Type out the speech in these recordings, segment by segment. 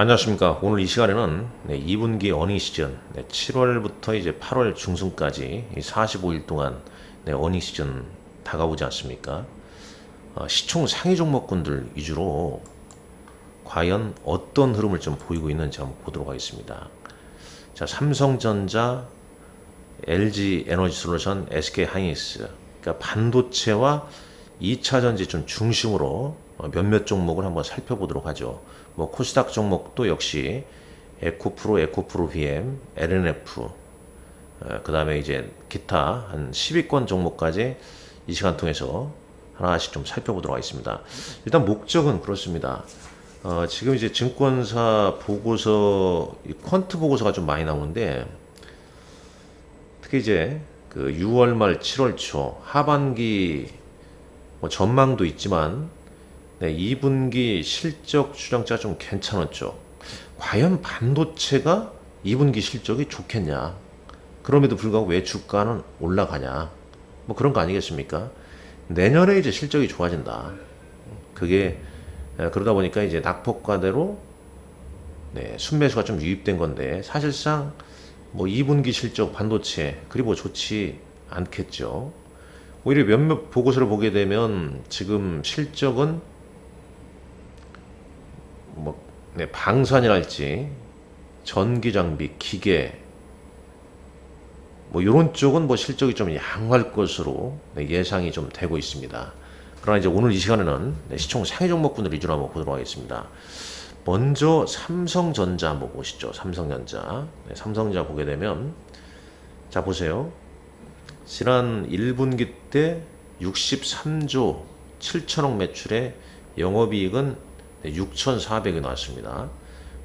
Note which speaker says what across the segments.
Speaker 1: 안녕하십니까. 오늘 이 시간에는 2분기 어닝 시즌 7월부터 이제 8월 중순까지 45일 동안 어닝 시즌 다가오지 않습니까? 시총 상위 종목군들 위주로 과연 어떤 흐름을 좀 보이고 있는지 한번 보도록 하겠습니다. 자, 삼성전자, LG 에너지솔루션, SK 하이닉스, 그러니까 반도체와 2차 전지 좀 중심으로 몇몇 종목을 한번 살펴보도록 하죠. 뭐 코스닥 종목도 역시 에코프로, 에코프로 VM, LNF, 그 다음에 이제 기타 한 10위권 종목까지 이 시간 통해서 하나씩 좀 살펴보도록 하겠습니다. 일단 목적은 그렇습니다. 지금 이제 증권사 보고서, 퀀트 보고서가 좀 많이 나오는데, 특히 이제 그 6월 말 7월 초 하반기 뭐 전망도 있지만 2분기 실적 추정치가 좀 괜찮았죠. 과연 반도체가 2분기 실적이 좋겠냐? 그럼에도 불구하고 왜 주가는 올라가냐? 뭐 그런 거 아니겠습니까? 내년에 이제 실적이 좋아진다. 그게 그러다 보니까 이제 낙폭과대로 순매수가 좀 유입된 건데, 사실상 뭐 2분기 실적 반도체 그리 뭐 좋지 않겠죠. 오히려 몇몇 보고서를 보게 되면 지금 실적은 뭐 방산이랄지 전기 장비, 기계 뭐 이런 쪽은 뭐 실적이 좀 양호할 것으로 예상이 좀 되고 있습니다. 그러나 이제 오늘 이 시간에는 시총 상위 종목군들 위주로 한번 보도록 하겠습니다. 먼저 삼성전자 한번 보시죠. 삼성전자. 삼성전자 보게 되면, 자 보세요. 지난 1분기 때 63조 7천억 매출에 영업이익은 6,400이 나왔습니다.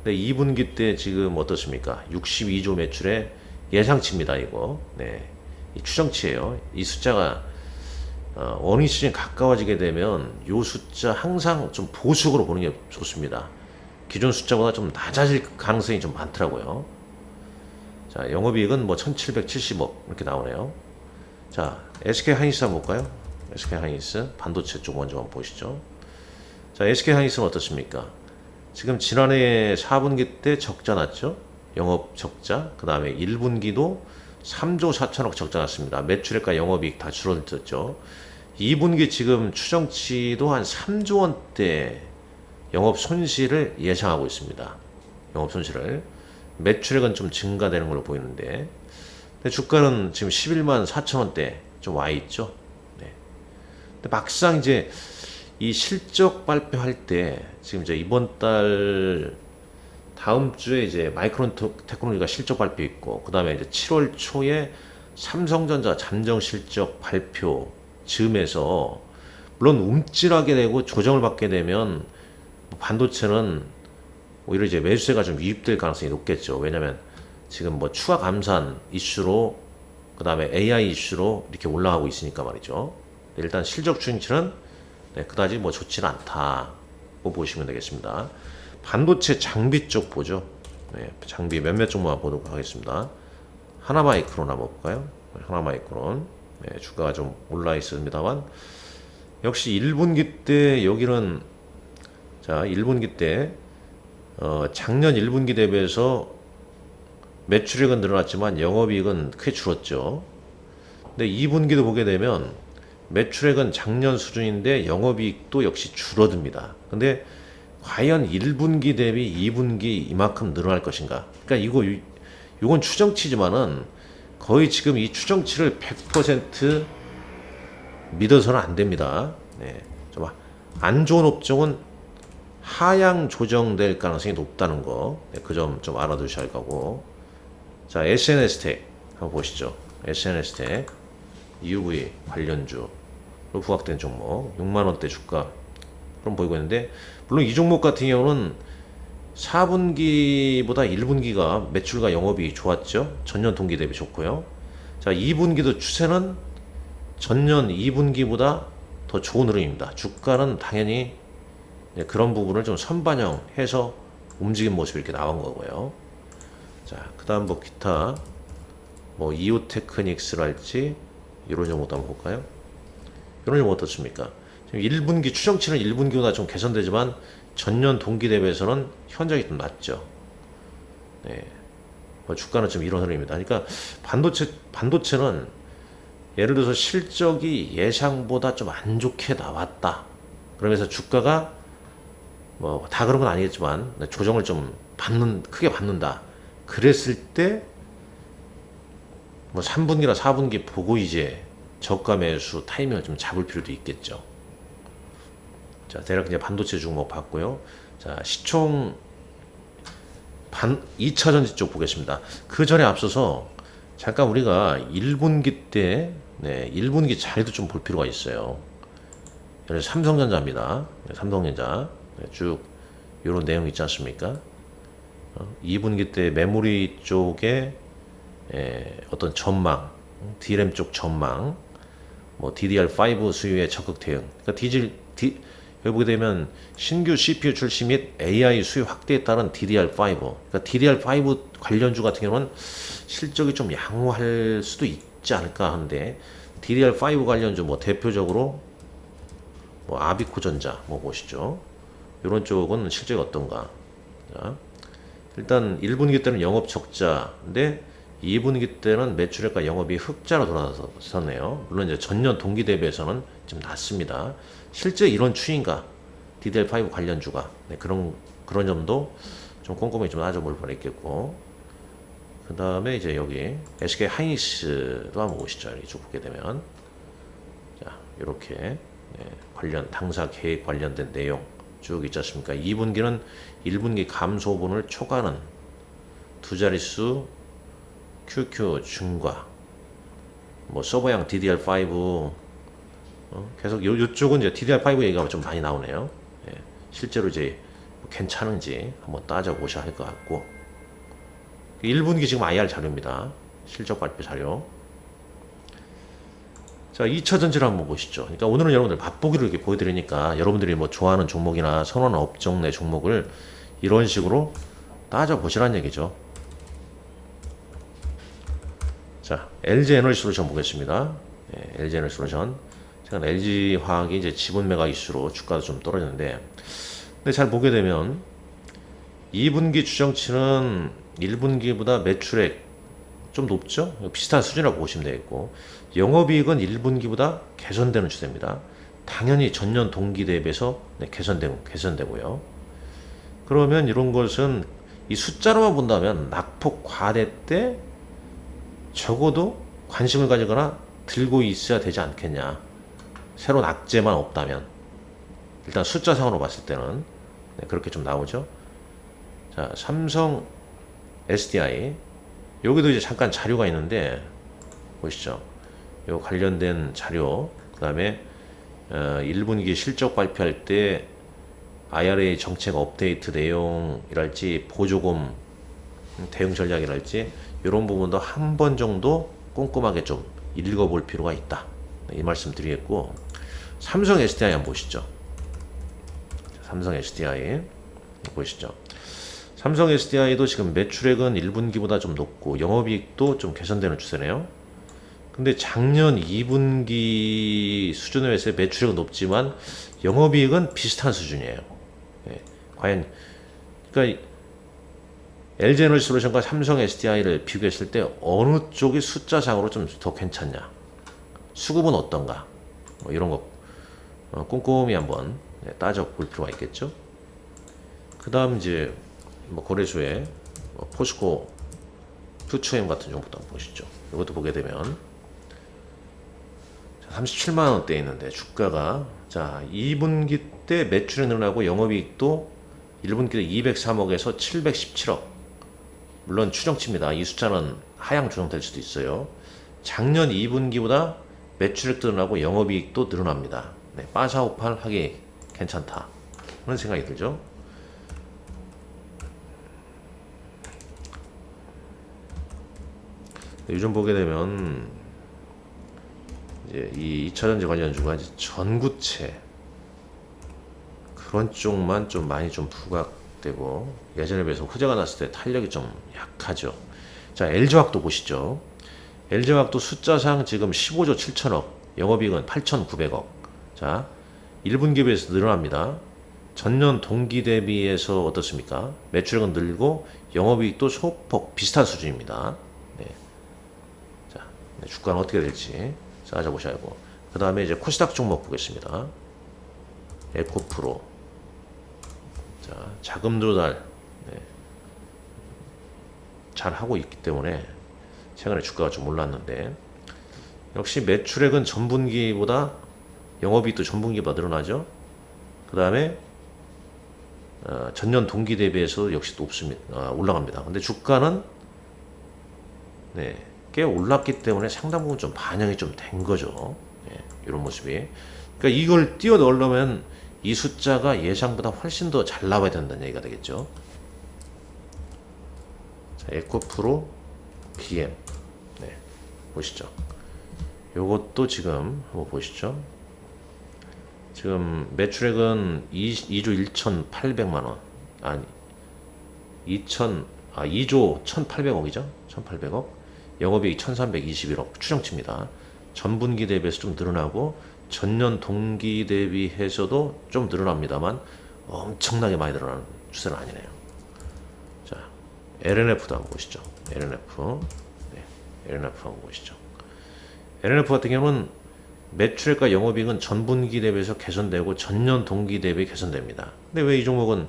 Speaker 1: 근데 2분기 때 지금 어떻습니까? 62조 매출에 예상치입니다. 이거. 이 추정치예요. 이 숫자가 어닝 시즌 가까워지게 되면 이 숫자 항상 좀 보수적으로 보는 게 좋습니다. 기존 숫자보다 좀 낮아질 가능성이 좀 많더라고요. 자, 영업이익은 뭐 1,770억 이렇게 나오네요. 자, SK 하이닉스 한번 볼까요? SK 하이닉스 반도체 쪽 먼저 한번 보시죠. 자, SK 하이닉스는 어떻습니까? 지금 지난해 4분기 때 적자 났죠? 영업 적자. 그 다음에 1분기도 3조 4천억 적자 났습니다. 매출액과 영업이익 다 줄어들었죠. 2분기 지금 추정치도 한 3조 원대 영업 손실을 예상하고 있습니다. 영업 손실을. 매출액은 좀 증가되는 걸로 보이는데, 근데 주가는 지금 11만 4천 원대 좀 와 있죠. 근데 막상 이제 이 실적 발표할 때, 지금 이제 이번 달 다음 주에 이제 마이크론 테크놀로지가 실적 발표 있고, 그 다음에 이제 7월 초에 삼성전자 잠정 실적 발표 즈음에서 물론 움찔하게 되고 조정을 받게 되면 반도체는 오히려 이제 매수세가 좀 유입될 가능성이 높겠죠. 왜냐면 지금 뭐 추가 감산 이슈로, 그 다음에 AI 이슈로 이렇게 올라가고 있으니까 말이죠. 일단 실적 추정치는 그다지 뭐 좋지는 않다고 보시면 되겠습니다. 반도체 장비 쪽 보죠. 장비 몇몇 종목만 보도록 하겠습니다. 하나마이크론 한번 볼까요? 하나마이크론. 주가가 좀 올라 있습니다만, 역시 1분기 때 여기는, 자, 1분기 때 작년 1분기 대비해서 매출액은 늘어났지만 영업이익은 크게 줄었죠. 근데 2분기도 보게 되면 매출액은 작년 수준인데 영업이익도 역시 줄어듭니다. 근데 과연 1분기 대비 2분기 이만큼 늘어날 것인가? 그러니까 이건 추정치지만은 거의 지금 이 추정치를 100% 믿어서는 안 됩니다. 좀 안 좋은 업종은 하향 조정될 가능성이 높다는 거, 그 점 좀 알아두셔야 할 거고. 자, SNS텍 한번 보시죠. SNS텍 EUV 관련주로 부각된 종목 6만원대 주가 그럼 보이고 있는데, 물론 이 종목 같은 경우는 4분기보다 1분기가 매출과 영업이 좋았죠. 전년 동기 대비 좋고요. 자, 2분기도 추세는 전년 2분기보다 더 좋은 흐름입니다. 주가는 당연히 그런 부분을 좀 선반영해서 움직인 모습이 이렇게 나온 거고요. 자, 그 다음 뭐 기타 뭐 이오테크닉스랄지 이런 종목도 한번 볼까요? 이런 종목 어떻습니까? 1분기 추정치는 1분기보다 좀 개선되지만 전년 동기 대비해서는 현저히 좀 낮죠. 네. 뭐 주가는 좀 이런 흐름입니다. 그러니까 반도체는 예를 들어서 실적이 예상보다 좀 안 좋게 나왔다. 그러면서 주가가 뭐 다 그런 건 아니겠지만 조정을 좀 크게 받는다. 그랬을 때 뭐 3분기나 4분기 보고 이제 저가 매수 타이밍을 좀 잡을 필요도 있겠죠. 자, 대략 이제 반도체 종목 봤고요. 자, 시총 2차전지 쪽 보겠습니다. 그 전에 앞서서 잠깐 우리가 1분기 때, 1분기 자리도 좀 볼 필요가 있어요. 예를 들어 삼성전자입니다. 삼성전자. 쭉, 요런 내용 있지 않습니까? 2분기 때 메모리 쪽에, 어떤 전망, DRAM 쪽 전망, 뭐 DDR5 수요에 적극 대응. 그러니까 여기 보게 되면 신규 CPU 출시 및 AI 수요 확대에 따른 DDR5. 그러니까 DDR5 관련주 같은 경우는 실적이 좀 양호할 수도 있지 않을까 하는데 DDR5 관련주 뭐 대표적으로 뭐 아비코전자 뭐 보시죠. 이런 쪽은 실적이 어떤가. 자, 일단 1분기 때는 영업 적자인데 2분기 때는 매출액과 영업이 흑자로 돌아섰네요. 물론 이제 전년 동기 대비해서는 좀 낮습니다. 실제 이런 추인가 DDR5 관련주가 그런 점도 좀 꼼꼼히 좀 따져볼 필요가 있겠고, 그 다음에 이제 여기 SK 하이닉스도 한번 보시죠. 이쪽 보게 되면 자 이렇게 관련 당사 계획 관련된 내용 쭉 있지 않습니까? 2분기는 1분기 감소분을 초과하는 두 자릿수 QQ 증가, 뭐 서버형 DDR5 계속 요쪽은 이제 DDR5 얘기가 좀 많이 나오네요. 실제로 이제 뭐 괜찮은지 한번 따져보셔야 할 것 같고, 1분기 지금 IR 자료입니다. 실적 발표 자료. 자, 2차 전지를 한번 보시죠. 그러니까 오늘은 여러분들 맛보기로 이렇게 보여드리니까 여러분들이 뭐 좋아하는 종목이나 선호하는 업종 내 종목을 이런 식으로 따져보시라는 얘기죠. 자, LG 에너지 솔루션 보겠습니다. LG 에너지 솔루션. 제가 LG 화학이 이제 지분 매각 이슈로 주가도 좀 떨어졌는데, 근데 잘 보게 되면 2분기 추정치는 1분기보다 매출액 좀 높죠? 비슷한 수준이라고 보시면 되겠고, 영업이익은 1분기보다 개선되는 추세입니다. 당연히 전년 동기 대비해서 개선되고요. 그러면 이런 것은 이 숫자로만 본다면 낙폭 과대 때 적어도 관심을 가지거나 들고 있어야 되지 않겠냐. 새로운 악재만 없다면. 일단 숫자상으로 봤을 때는 그렇게 좀 나오죠. 자, 삼성 SDI. 여기도 이제 잠깐 자료가 있는데 보시죠. 요 관련된 자료, 그 다음에 1분기 실적 발표할 때 IRA 정책 업데이트 내용이랄지 보조금 대응 전략이랄지 이런 부분도 한 번 정도 꼼꼼하게 좀 읽어볼 필요가 있다. 이 말씀 드리겠고, 삼성 SDI 한번 보시죠. 삼성 SDI 보시죠. 삼성 SDI도 지금 매출액은 1분기보다 좀 높고 영업이익도 좀 개선되는 추세네요. 근데 작년 2분기 수준에 비해서 매출액은 높지만 영업이익은 비슷한 수준이에요. 과연 그러니까 LG에너지 솔루션과 삼성 SDI를 비교했을 때 어느 쪽이 숫자상으로 좀 더 괜찮냐, 수급은 어떤가, 뭐 이런 거 꼼꼼히 한번 따져볼 필요가 있겠죠. 그 다음 이제 뭐 거래소에 포스코 퓨처엠 같은 종목도 한번 보시죠. 이것도 보게 되면 37만원대에 있는데 주가가 자 2분기 때 매출이 늘어나고 영업이익도 1분기 때 203억에서 717억. 물론 추정치입니다. 이 숫자는 하향 조정될 수도 있어요. 작년 2분기보다 매출액도 늘어나고 영업이익도 늘어납니다. 빠사오팔 하기 괜찮다 그런 생각이 들죠. 요즘 보게 되면 이제 이 2차전지 관련주가 이제 전구체 그런 쪽만 좀 많이 좀 부각되고, 예전에 비해서 호재가 났을 때 탄력이 좀 약하죠. 자, LG화학도 보시죠. LG화학도 숫자상 지금 15조 7천억, 영업이익은 8,900억. 자, 1분기에 비해서 늘어납니다. 전년 동기 대비해서 어떻습니까? 매출액은 늘고 영업이익도 소폭 비슷한 수준입니다. 네. 자, 주가는 어떻게 될지 찾아보셔야 하고, 그 다음에 이제 코스닥 종목 보겠습니다. 에코프로. 자, 자금 조달 잘 하고 있기 때문에 최근에 주가가 좀 올랐는데, 역시 매출액은 전분기보다 영업이익도 전분기보다 늘어나죠. 그 다음에 전년 동기 대비해서 역시 높습니다. 올라갑니다. 근데 주가는 꽤 올랐기 때문에 상당 부분 좀 반영이 좀 된 거죠. 이런 모습이. 그러니까 이걸 띄워 넣으려면 이 숫자가 예상보다 훨씬 더 잘 나와야 된다는 얘기가 되겠죠. 자, 에코프로 BM. 보시죠. 요것도 지금 한번 보시죠. 지금 매출액은 2조 1,800만 원. 아니, 2조 1,800억이죠. 1,800억. 영업이익 1,321억. 추정치입니다. 전분기 대비해서 좀 늘어나고 전년 동기 대비해서도 좀 늘어납니다만 엄청나게 많이 늘어나는 추세는 아니네요. 자, LNF도 한번 보시죠. LNF. LNF 한번 보시죠. LNF 같은 경우는 매출액과 영업이익은 전분기 대비해서 개선되고 전년 동기 대비 개선됩니다. 근데 왜 이 종목은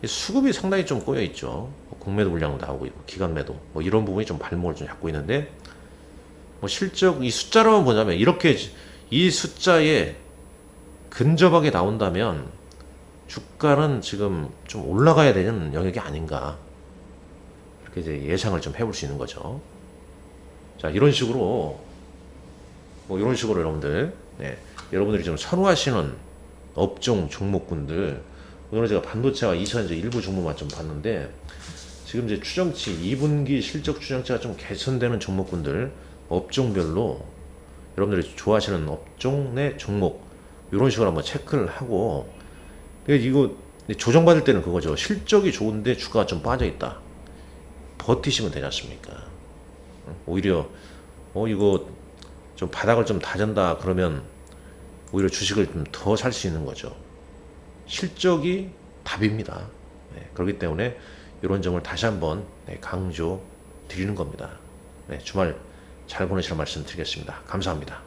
Speaker 1: 수급이 상당히 좀 꼬여 있죠. 공매도 물량 나오고 있고 기간 매도 이런 부분이 좀 발목을 좀 잡고 있는데, 실적 이 숫자로만 보자면 이렇게 이 숫자에 근접하게 나온다면 주가는 지금 좀 올라가야 되는 영역이 아닌가, 이렇게 이제 예상을 좀 해볼 수 있는 거죠. 자, 이런 식으로 여러분들, 여러분들이 좀 선호하시는 업종 종목군들, 오늘 제가 반도체와 2차전지 일부 종목만 좀 봤는데, 지금 이제 추정치 2분기 실적 추정치가 좀 개선되는 종목군들, 업종별로 여러분들이 좋아하시는 업종 내 종목 이런 식으로 한번 체크를 하고, 이거 조정받을 때는 그거죠. 실적이 좋은데 주가가 좀 빠져 있다. 버티시면 되지 않습니까? 오히려 이거 좀 바닥을 좀 다진다 그러면 오히려 주식을 좀 더 살 수 있는 거죠. 실적이 답입니다. 그렇기 때문에 이런 점을 다시 한번 강조 드리는 겁니다. 주말 잘 보내시라는 말씀 드리겠습니다. 감사합니다.